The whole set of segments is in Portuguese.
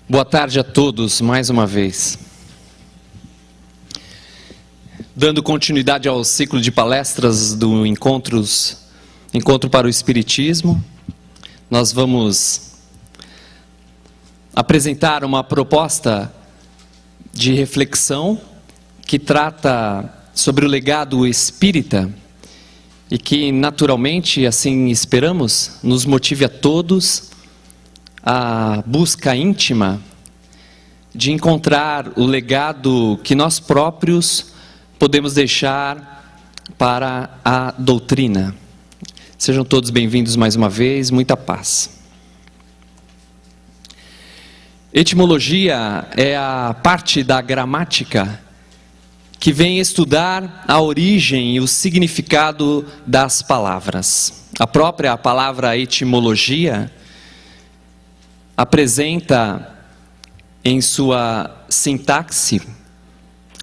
Boa tarde a todos, mais uma vez. Dando continuidade ao ciclo de palestras do Encontro para o Espiritismo, nós vamos apresentar uma proposta de reflexão que trata sobre o legado espírita e que, naturalmente, assim esperamos, nos motive a todos a busca íntima de encontrar o legado que nós próprios podemos deixar para a doutrina. Sejam todos bem-vindos mais uma vez, muita paz. Etimologia é a parte da gramática que vem estudar a origem e o significado das palavras. A própria palavra etimologia apresenta em sua sintaxe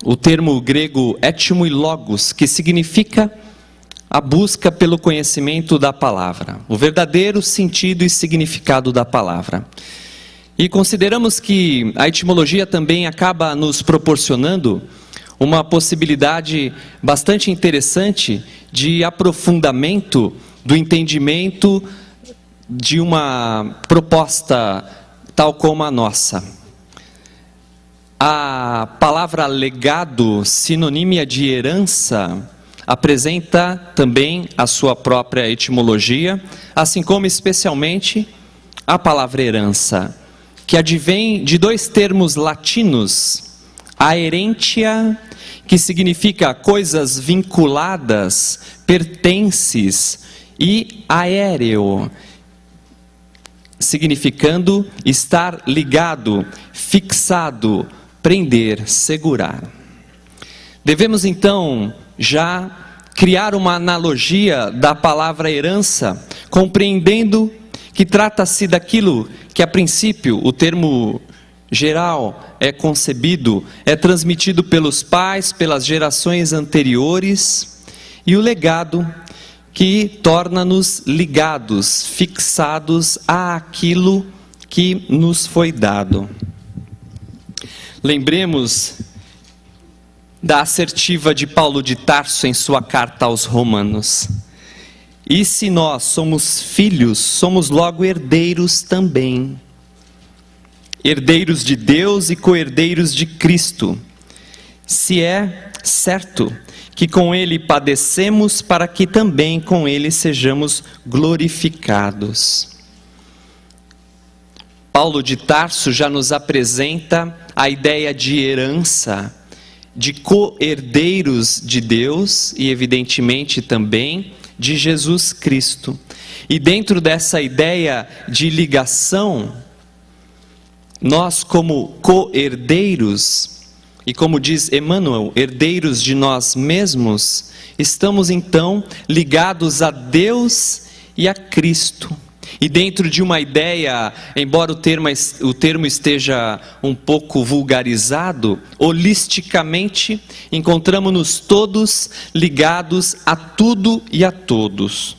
o termo grego etimo e logos, que significa a busca pelo conhecimento da palavra, o verdadeiro sentido e significado da palavra. E consideramos que a etimologia também acaba nos proporcionando uma possibilidade bastante interessante de aprofundamento do entendimento de uma proposta tal como a nossa. A palavra legado, sinonímia de herança, apresenta também a sua própria etimologia, assim como especialmente a palavra herança, que advém de dois termos latinos, aerentia, que significa coisas vinculadas, pertences, e aéreo, significando estar ligado, fixado, prender, segurar. Devemos então já criar uma analogia da palavra herança, compreendendo que trata-se daquilo que a princípio o termo geral é concebido, é transmitido pelos pais, pelas gerações anteriores, e o legado que torna-nos ligados, fixados àquilo que nos foi dado. Lembremos da assertiva de Paulo de Tarso em sua carta aos Romanos. E se nós somos filhos, somos logo herdeiros também. Herdeiros de Deus e co-herdeiros de Cristo. Se é certo que com Ele padecemos, para que também com Ele sejamos glorificados. Paulo de Tarso já nos apresenta a ideia de herança, de co-herdeiros de Deus e evidentemente também de Jesus Cristo. E dentro dessa ideia de ligação, nós como co-herdeiros, e como diz Emmanuel, herdeiros de nós mesmos, estamos então ligados a Deus e a Cristo. E dentro de uma ideia, embora o termo esteja um pouco vulgarizado, holisticamente, encontramos-nos todos ligados a tudo e a todos.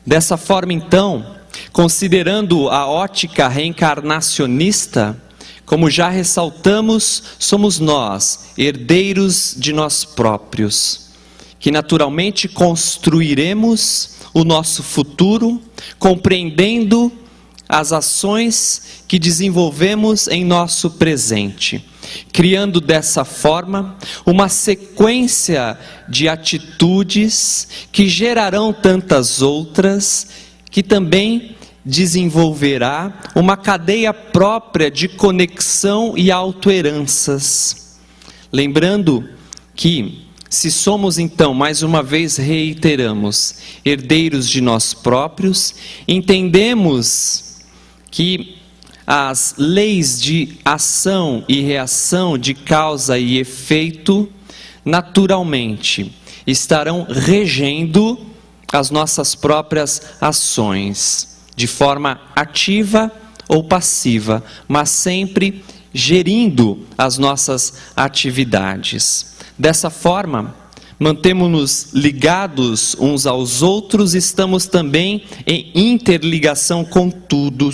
Dessa forma então, considerando a ótica reencarnacionista, como já ressaltamos, somos nós, herdeiros de nós próprios, que naturalmente construiremos o nosso futuro, compreendendo as ações que desenvolvemos em nosso presente, criando dessa forma uma sequência de atitudes que gerarão tantas outras, que também desenvolverá uma cadeia própria de conexão e autoheranças. Lembrando que, se somos então, mais uma vez reiteramos, herdeiros de nós próprios, entendemos que as leis de ação e reação, de causa e efeito, naturalmente estarão regendo as nossas próprias ações, de forma ativa ou passiva, mas sempre gerindo as nossas atividades. Dessa forma, mantemos-nos ligados uns aos outros, estamos também em interligação com tudo.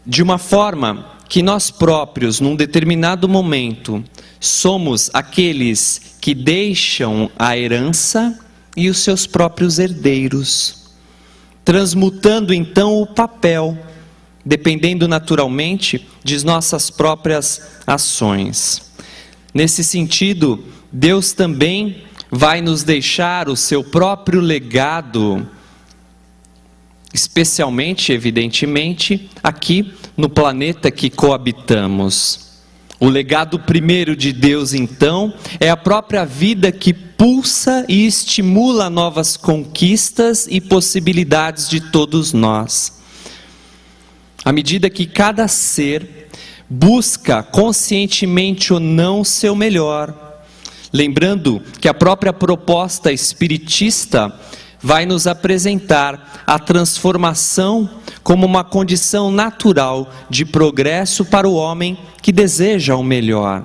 de uma forma que nós próprios, num determinado momento, somos aqueles que deixam a herança e os seus próprios herdeiros, transmutando então o papel, dependendo naturalmente de nossas próprias ações. Nesse sentido, Deus também vai nos deixar o seu próprio legado, especialmente, evidentemente, aqui no planeta que coabitamos. O legado primeiro de Deus, então, é a própria vida que pulsa e estimula novas conquistas e possibilidades de todos nós. À medida que cada ser busca, conscientemente ou não, o seu melhor. Lembrando que a própria proposta espiritista vai nos apresentar a transformação como uma condição natural de progresso para o homem que deseja o melhor.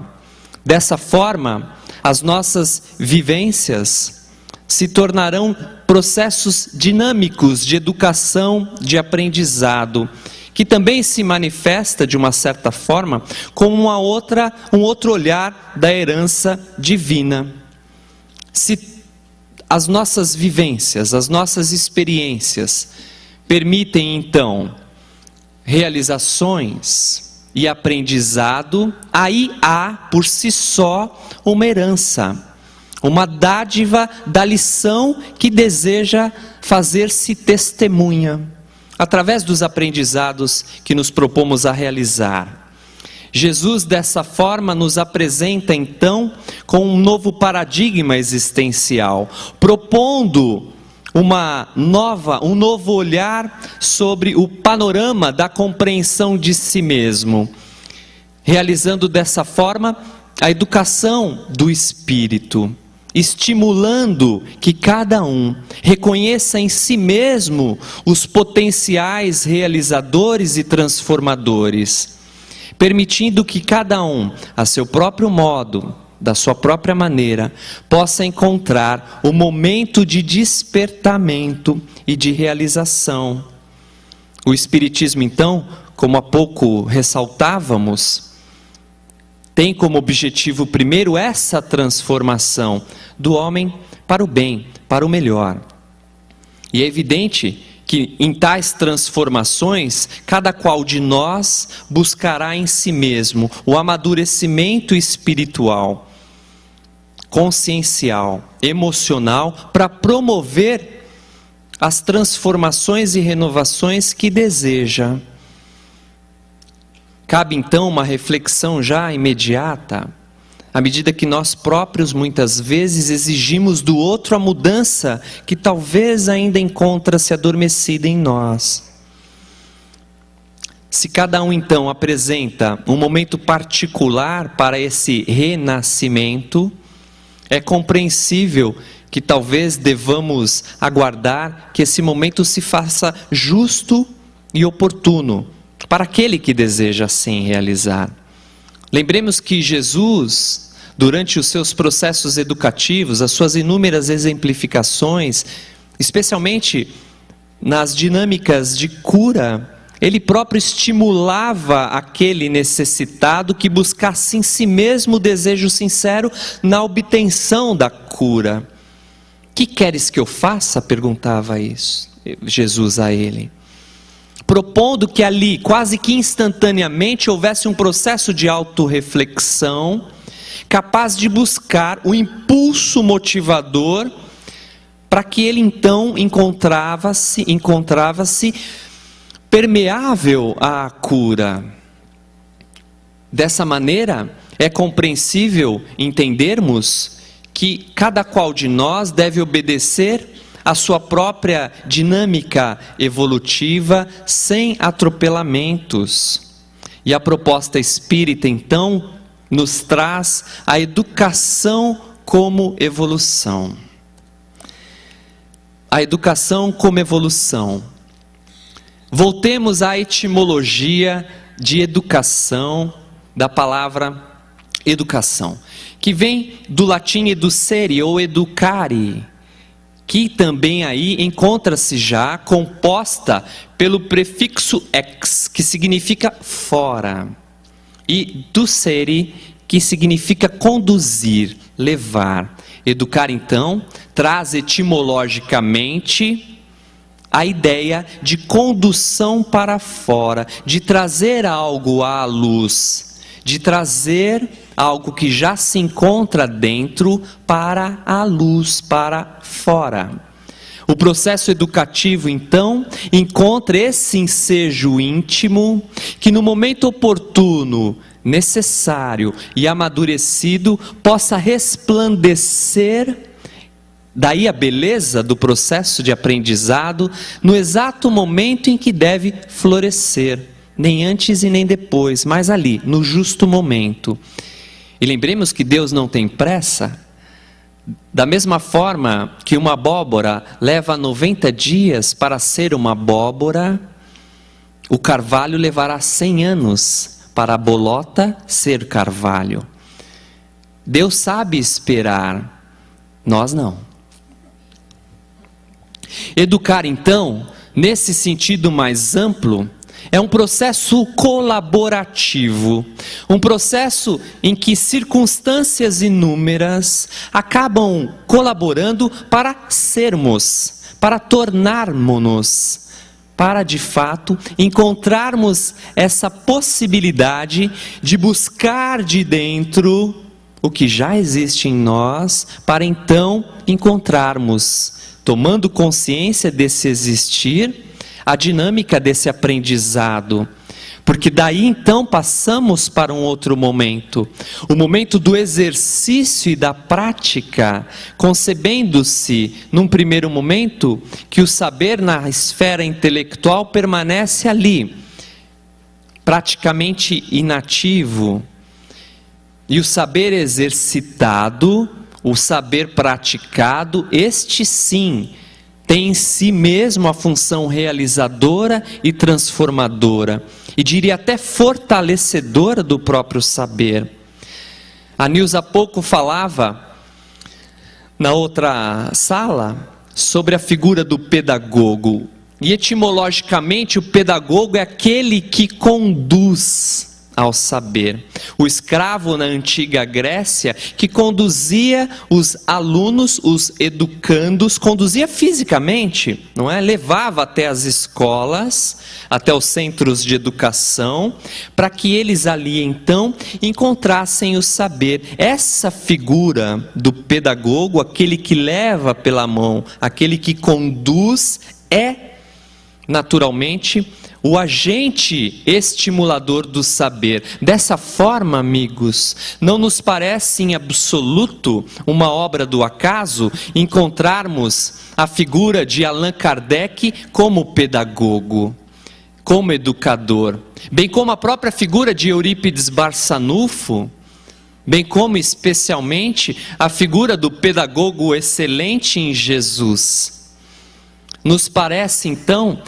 Dessa forma, as nossas vivências se tornarão processos dinâmicos de educação, de aprendizado, que também se manifesta de uma certa forma como um outro olhar da herança divina. Se as nossas vivências, as nossas experiências permitem então realizações e aprendizado, aí há por si só uma herança, uma dádiva da lição que deseja fazer-se testemunha, através dos aprendizados que nos propomos a realizar. Jesus, dessa forma, nos apresenta então com um novo paradigma existencial, propondo um novo olhar sobre o panorama da compreensão de si mesmo, realizando dessa forma a educação do espírito, estimulando que cada um reconheça em si mesmo os potenciais realizadores e transformadores, permitindo que cada um, a seu próprio modo, da sua própria maneira, possa encontrar o momento de despertamento e de realização. O Espiritismo, então, como há pouco ressaltávamos, tem como objetivo primeiro essa transformação do homem para o bem, para o melhor. E é evidente que em tais transformações, cada qual de nós buscará em si mesmo o amadurecimento espiritual, consciencial, emocional, para promover as transformações e renovações que deseja. Cabe então uma reflexão já imediata, à medida que nós próprios muitas vezes exigimos do outro a mudança que talvez ainda encontra-se adormecida em nós. Se cada um então apresenta um momento particular para esse renascimento, é compreensível que talvez devamos aguardar que esse momento se faça justo e oportuno para aquele que deseja assim realizar. Lembremos que Jesus, durante os seus processos educativos, as suas inúmeras exemplificações, especialmente nas dinâmicas de cura, ele próprio estimulava aquele necessitado que buscasse em si mesmo o desejo sincero na obtenção da cura. Que queres que eu faça? Perguntava Jesus a ele. Propondo que ali, quase que instantaneamente, houvesse um processo de autorreflexão, capaz de buscar o impulso motivador, para que ele então encontrava-se permeável à cura. Dessa maneira, é compreensível entendermos que cada qual de nós deve obedecer a sua própria dinâmica evolutiva, sem atropelamentos. E a proposta espírita, então, nos traz a educação como evolução. A educação como evolução. Voltemos à etimologia de educação, da palavra educação, que vem do latim educere ou educare, que também aí encontra-se já composta pelo prefixo ex, que significa fora, e ducere, que significa conduzir, levar. Educar, então, traz etimologicamente a ideia de condução para fora, de trazer algo à luz, de trazer algo que já se encontra dentro para a luz, para fora. O processo educativo, então, encontra esse ensejo íntimo que no momento oportuno, necessário e amadurecido possa resplandecer. Daí a beleza do processo de aprendizado no exato momento em que deve florescer, nem antes e nem depois, mas ali, no justo momento. E lembremos que Deus não tem pressa. Da mesma forma que uma abóbora leva 90 dias para ser uma abóbora, o carvalho levará 100 anos para a bolota ser carvalho. Deus sabe esperar, nós não. Educar, então, nesse sentido mais amplo, é um processo colaborativo, um processo em que circunstâncias inúmeras acabam colaborando para sermos, para tornarmos-nos, para de fato encontrarmos essa possibilidade de buscar de dentro o que já existe em nós, para então encontrarmos, tomando consciência desse existir, a dinâmica desse aprendizado, porque daí então passamos para um outro momento, o momento do exercício e da prática, concebendo-se num primeiro momento que o saber na esfera intelectual permanece ali, praticamente inativo, e o saber exercitado, o saber praticado, este sim, tem em si mesmo a função realizadora e transformadora, e diria até fortalecedora do próprio saber. A Nilza há pouco falava, na outra sala, sobre a figura do pedagogo. E etimologicamente o pedagogo é aquele que conduz ao saber. O escravo na antiga Grécia que conduzia os alunos, os educandos, conduzia fisicamente, não é? Levava até as escolas, até os centros de educação, para que eles ali então encontrassem o saber. Essa figura do pedagogo, aquele que leva pela mão, aquele que conduz, é naturalmente o agente estimulador do saber. Dessa forma, amigos, não nos parece em absoluto uma obra do acaso encontrarmos a figura de Allan Kardec como pedagogo, como educador, bem como a própria figura de Eurípides Barçanufo, bem como especialmente a figura do pedagogo excelente em Jesus. Nos parece então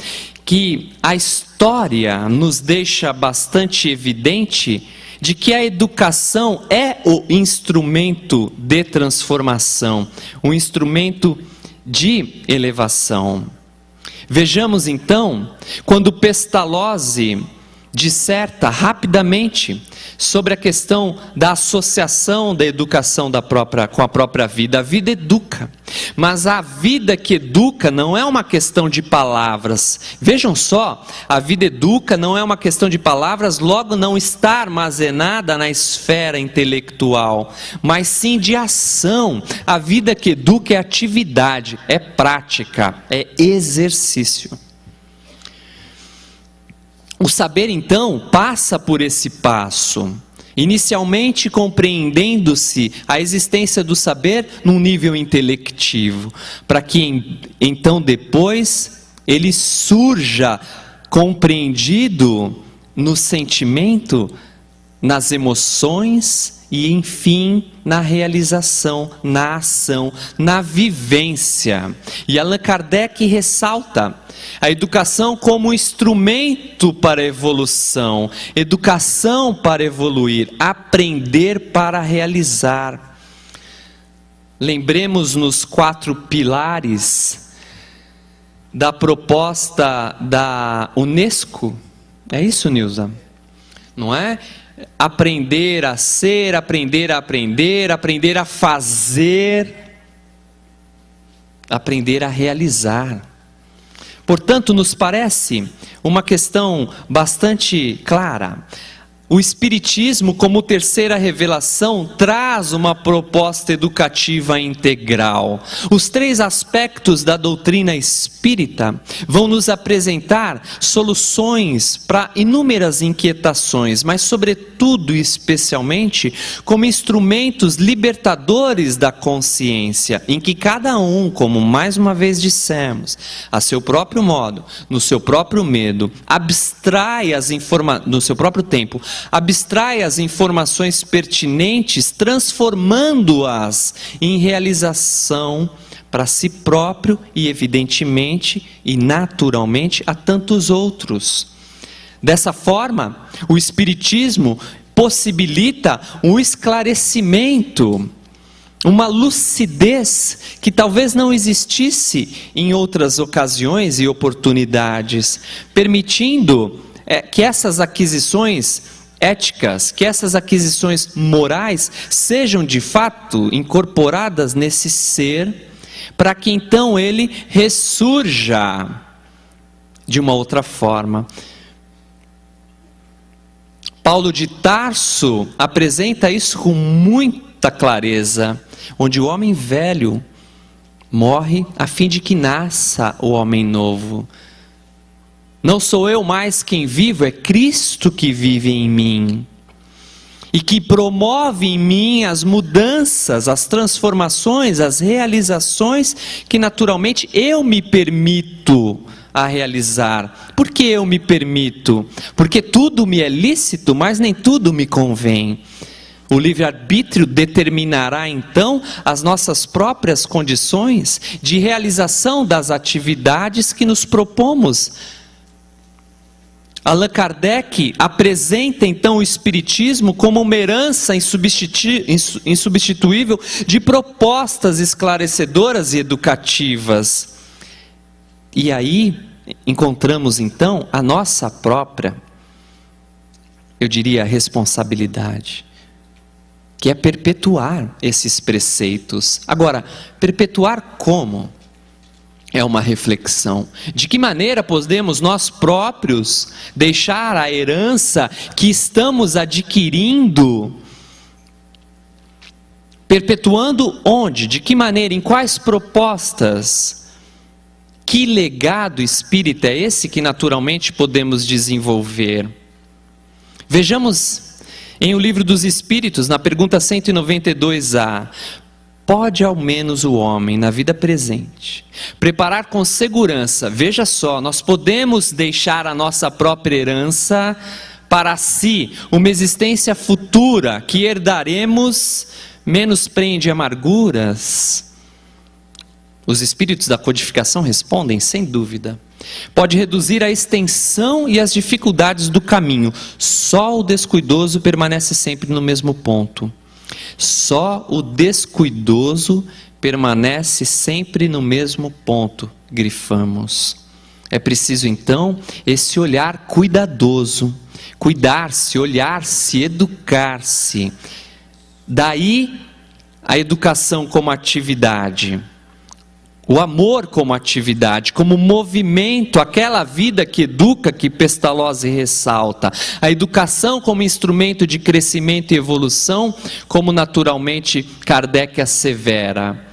que a história nos deixa bastante evidente de que a educação é o instrumento de transformação, um instrumento de elevação. Vejamos então, quando Pestalozzi disserta rapidamente sobre a questão da associação da educação com a própria vida. A vida educa, mas a vida que educa não é uma questão de palavras. Vejam só, a vida educa não é uma questão de palavras, logo não está armazenada na esfera intelectual, mas sim de ação. A vida que educa é atividade, é prática, é exercício. O saber, então, passa por esse passo, inicialmente compreendendo-se a existência do saber num nível intelectivo, para que, então, depois, ele surja compreendido no sentimento, nas emoções e, enfim, na realização, na ação, na vivência. E Allan Kardec ressalta a educação como instrumento para a evolução, educação para evoluir, aprender para realizar. lembremos nos 4 pilares da proposta da Unesco. É isso, Nilza? Não é? Aprender a ser, aprender a aprender, aprender a fazer, aprender a realizar. Portanto, nos parece uma questão bastante clara. O Espiritismo, como terceira revelação, traz uma proposta educativa integral. Os 3 aspectos da doutrina espírita vão nos apresentar soluções para inúmeras inquietações, mas sobretudo e especialmente como instrumentos libertadores da consciência, em que cada um, como mais uma vez dissemos, a seu próprio modo, no seu próprio medo, abstrai no seu próprio tempo, abstrai as informações pertinentes, transformando-as em realização para si próprio e evidentemente e naturalmente a tantos outros. Dessa forma, o Espiritismo possibilita um esclarecimento, uma lucidez que talvez não existisse em outras ocasiões e oportunidades, permitindo que essas aquisições éticas, que essas aquisições morais sejam de fato incorporadas nesse ser, para que então ele ressurja de uma outra forma. Paulo de Tarso apresenta isso com muita clareza, onde o homem velho morre a fim de que nasça o homem novo. Não sou eu mais quem vivo, é Cristo que vive em mim. E que promove em mim as mudanças, as transformações, as realizações que naturalmente eu me permito a realizar. Por que eu me permito? Porque tudo me é lícito, mas nem tudo me convém. O livre-arbítrio determinará então as nossas próprias condições de realização das atividades que nos propomos. Allan Kardec apresenta então o Espiritismo como uma herança insubstituível de propostas esclarecedoras e educativas. E aí encontramos então a nossa própria, eu diria, responsabilidade, que é perpetuar esses preceitos. Agora, perpetuar como? É uma reflexão. De que maneira podemos nós próprios deixar a herança que estamos adquirindo, perpetuando onde? De que maneira? Em quais propostas? Que legado espírita é esse que naturalmente podemos desenvolver? Vejamos em O Livro dos Espíritos, na pergunta 192A. Pode ao menos o homem, na vida presente, preparar com segurança, veja só, nós podemos deixar a nossa própria herança para si, uma existência futura que herdaremos, menos prende amarguras? Os espíritos da codificação respondem, sem dúvida. Pode reduzir a extensão e as dificuldades do caminho, só o descuidoso permanece sempre no mesmo ponto. Só o descuidoso permanece sempre no mesmo ponto, grifamos. É preciso então esse olhar cuidadoso, cuidar-se, olhar-se, educar-se. Daí a educação como atividade. O amor como atividade, como movimento, aquela vida que educa, que Pestalozzi ressalta. A educação como instrumento de crescimento e evolução, como naturalmente Kardec assevera.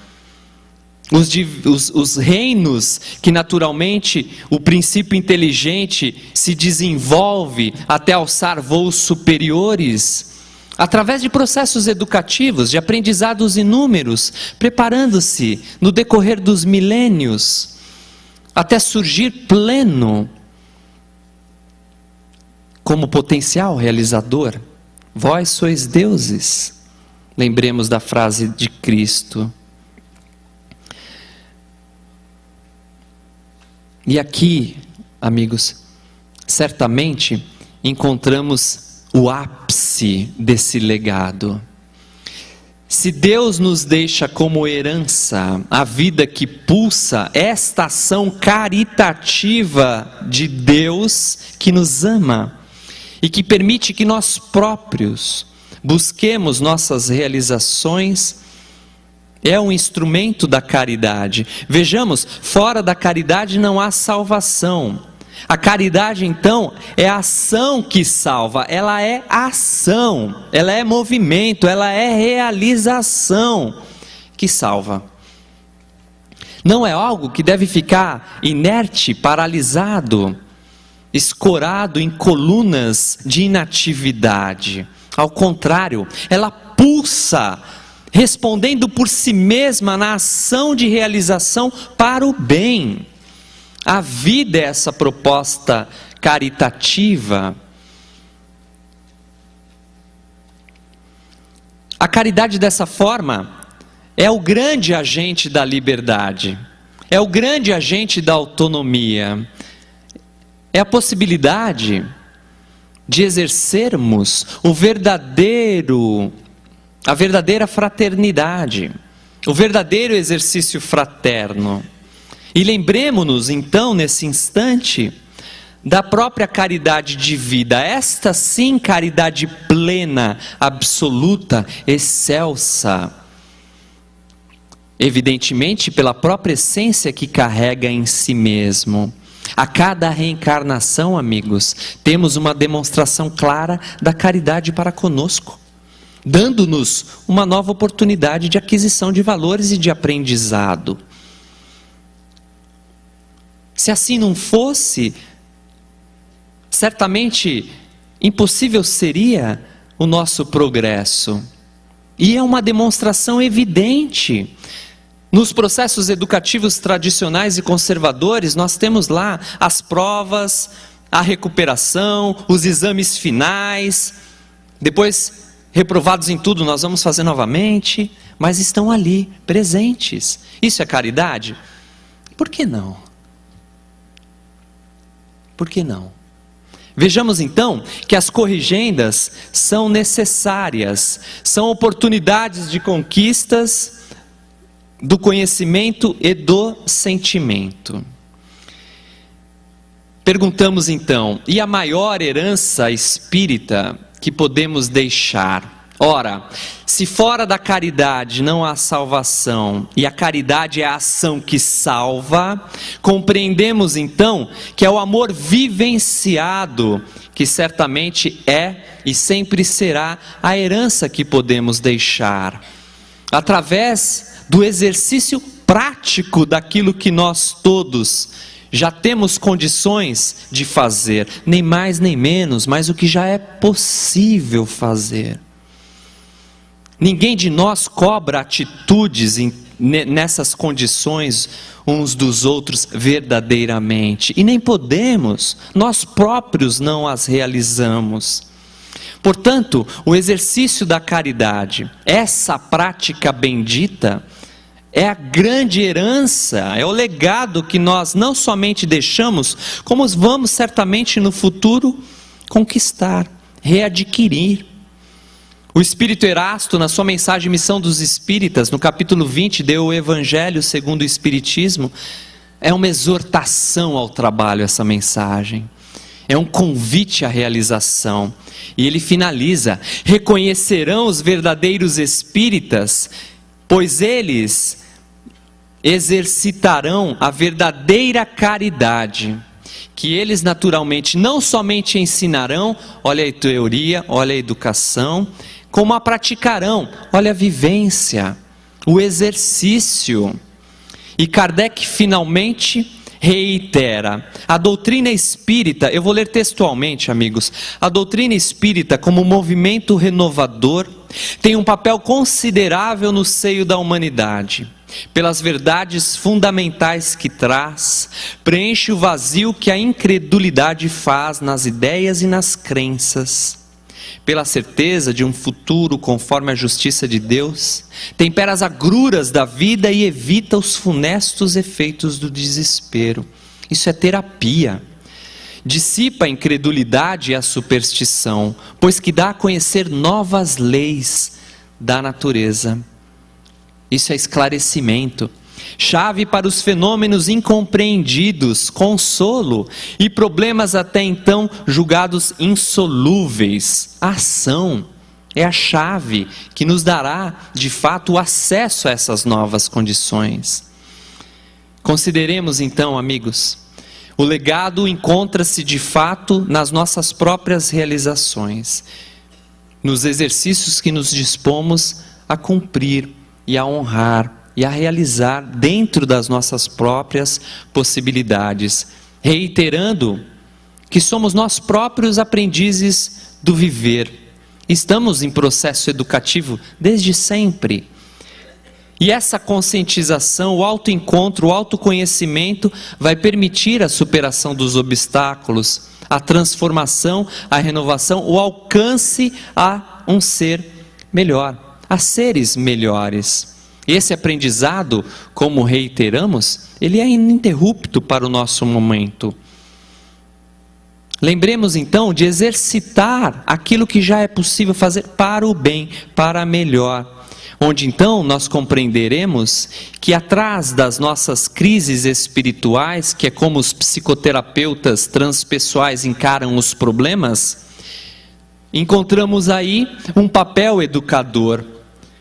Os reinos que naturalmente o princípio inteligente se desenvolve até alçar voos superiores, através de processos educativos, de aprendizados inúmeros, preparando-se no decorrer dos milênios, até surgir pleno, como potencial realizador. Vós sois deuses. Lembremos da frase de Cristo. E aqui, amigos, certamente encontramos o ápice desse legado. Se Deus nos deixa como herança a vida que pulsa, esta ação caritativa de Deus que nos ama e que permite que nós próprios busquemos nossas realizações, é um instrumento da caridade. Vejamos, fora da caridade não há salvação. A caridade, então, é a ação que salva. Ela é ação, ela é movimento, ela é realização que salva. Não é algo que deve ficar inerte, paralisado, escorado em colunas de inatividade. Ao contrário, ela pulsa, respondendo por si mesma na ação de realização para o bem. A vida é essa proposta caritativa. A caridade dessa forma é o grande agente da liberdade, é o grande agente da autonomia, é a possibilidade de exercermos a verdadeira fraternidade, o verdadeiro exercício fraterno. E lembremos-nos então nesse instante da própria caridade de vida, esta sim caridade plena, absoluta, excelsa, evidentemente pela própria essência que carrega em si mesmo. A cada reencarnação, amigos, temos uma demonstração clara da caridade para conosco, dando-nos uma nova oportunidade de aquisição de valores e de aprendizado. Se assim não fosse, certamente impossível seria o nosso progresso. E é uma demonstração evidente. Nos processos educativos tradicionais e conservadores, nós temos lá as provas, a recuperação, os exames finais. Depois, reprovados em tudo, nós vamos fazer novamente. Mas estão ali, presentes. Isso é caridade? Por que não? Por que não? Vejamos então que as corrigendas são necessárias, são oportunidades de conquistas do conhecimento e do sentimento. Perguntamos então, e a maior herança espírita que podemos deixar? Ora, se fora da caridade não há salvação, e a caridade é a ação que salva, compreendemos então que é o amor vivenciado, que certamente é e sempre será a herança que podemos deixar, através do exercício prático daquilo que nós todos já temos condições de fazer, nem mais nem menos, mas o que já é possível fazer. Ninguém de nós cobra atitudes nessas condições uns dos outros verdadeiramente. E nem podemos, nós próprios não as realizamos. Portanto, o exercício da caridade, essa prática bendita, é a grande herança, é o legado que nós não somente deixamos, como vamos certamente no futuro conquistar, readquirir. O Espírito Erasto, na sua mensagem Missão dos Espíritas, no capítulo 20, deu o Evangelho segundo o Espiritismo. É uma exortação ao trabalho essa mensagem. É um convite à realização. E ele finaliza: reconhecerão os verdadeiros espíritas, pois eles exercitarão a verdadeira caridade, que eles naturalmente não somente ensinarão, olha a teoria, olha a educação, como a praticarão, olha a vivência, o exercício. E Kardec finalmente reitera, a doutrina espírita, eu vou ler textualmente, amigos, a doutrina espírita como movimento renovador tem um papel considerável no seio da humanidade. Pelas verdades fundamentais que traz, preenche o vazio que a incredulidade faz nas ideias e nas crenças. Pela certeza de um futuro conforme a justiça de Deus, tempera as agruras da vida e evita os funestos efeitos do desespero. Isso é terapia. Dissipa a incredulidade e a superstição, pois que dá a conhecer novas leis da natureza. Isso é esclarecimento. Chave para os fenômenos incompreendidos, consolo e problemas até então julgados insolúveis. A ação é a chave que nos dará, de fato, o acesso a essas novas condições. Consideremos então, amigos, o legado encontra-se de fato nas nossas próprias realizações, nos exercícios que nos dispomos a cumprir e a honrar e a realizar dentro das nossas próprias possibilidades, reiterando que somos nós próprios aprendizes do viver. Estamos em processo educativo desde sempre. E essa conscientização, o autoencontro, o autoconhecimento vai permitir a superação dos obstáculos, a transformação, a renovação, o alcance a um ser melhor, a seres melhores. Esse aprendizado, como reiteramos, ele é ininterrupto para o nosso momento. Lembremos então de exercitar aquilo que já é possível fazer para o bem, para melhor. Onde então nós compreenderemos que atrás das nossas crises espirituais, que é como os psicoterapeutas transpessoais encaram os problemas, encontramos aí um papel educador.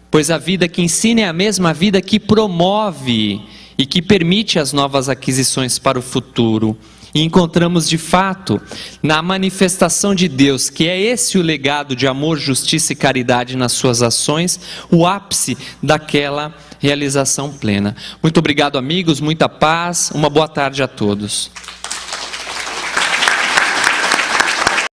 Pois a vida que ensina é a mesma vida que promove e que permite as novas aquisições para o futuro. E encontramos de fato, na manifestação de Deus, que é esse o legado de amor, justiça e caridade nas suas ações, o ápice daquela realização plena. Muito obrigado, amigos, muita paz, uma boa tarde a todos.